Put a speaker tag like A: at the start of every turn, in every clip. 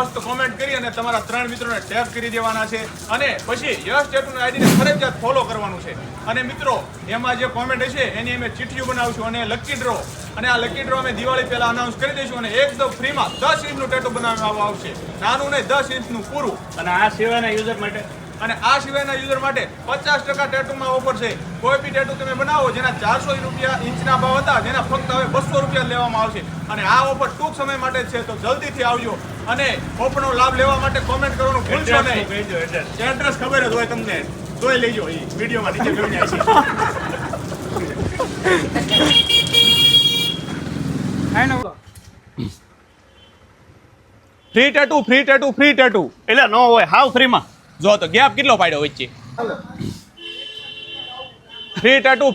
A: મસ્ત કોમેન્ટ કરી અને તમારા 3 મિત્રોને ટેગ કરી દેવાના છે અને પછી યશ ટેટુની આઈડીને ફરજિયાત ફોલો કરવાનું છે. અને મિત્રો એમાં જે કોમેન્ટ હશે એની અમે ચિઠ્ઠીઓ બનાવશું અને લકી ડ્રો, અને આ લકી ડ્રો અમે દિવાળી પહેલા અનાઉન્સ કરી દઈશું અને એકદમ ફ્રીમાં 10 ઇંચનું ટેટુ બનાવવામાં આવશે. નાનું નહીં, 10 ઇંચનું પૂરું.
B: અને આ સિવાયના યુઝર માટે
A: યુઝર માટે 50% ટેટુમાં ઓફર છે. કોઈ બી ટેટુ તમે બનાવો જેના 400 રૂપિયા ઇંચના ભાવ હતા, જેના ફક્ત હવે 200 રૂપિયા લેવામાં આવશે. અને આ ઓફર ટૂંક સમય માટે છે, તો જલ્દીથી આવજો અને ઓફરનો લાભ લેવા માટે કોમેન્ટ કરવાનું ભૂલશો નહીં. એડ્રેસ ખબર જ હોય તમને, જોઈ લેજો, એ વિડીયોમાં નીચે જોઈ જાય છે. ફ્રી ટેટુ
B: એટલે નો હોય, હાવ ફ્રીમાં.
A: જો તો ગેપ કેટલો પાડ્યો વચ્ચે. ફ્રી ટેટુ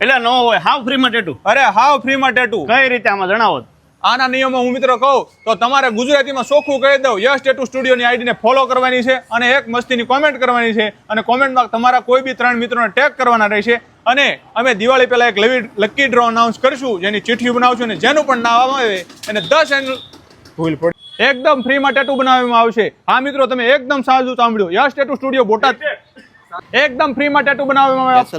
B: એટલે નો હોય, હાવ ફ્રીમાં ટેટુ.
A: અરે હાવ ફ્રીમાં ટેટુ.
B: કઈ રીતે આમાં જણાવો.
A: આના નિયમો હું મિત્રો કહું તો તમારે ગુજરાતીમાં ચોખ્ખું કહી દઉં, યશ ટેટુ સ્ટુડિયોની આઈડીને ફોલો કરવાની છે અને એક મસ્તીની કોમેન્ટ કરવાની છે અને કોમેન્ટમાં તમારા કોઈ બી 3 મિત્રોને ટેગ કરવાના રહેશે. અને અમે દિવાળી પહેલા એક લકી ડ્રો અનાઉન્સ કરીશું, જેની ચિઠ્ઠી બનાવશું અને જેનું પણ નામ આવે એને 10 ભૂલ પડી એકદમ ફ્રીમાં ટેટુ બનાવવામાં આવશે. હા મિત્રો, તમે એકદમ સાચું સાંભળ્યું, યશ ટેટુ સ્ટુડિયો બોટાદ એકદમ ફ્રીમાં ટેટુ બનાવવામાં આવશે.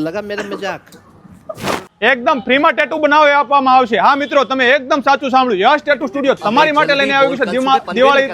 A: એકદમ ફ્રીમાં ટેટુ બનાવી આપવામાં આવશે. હા મિત્રો, તમે એકદમ સાચું સાંભળ્યું, યશ ટેટુ સ્ટુડિયો તમારી માટે લઈને આવ્યું છે દિવાળી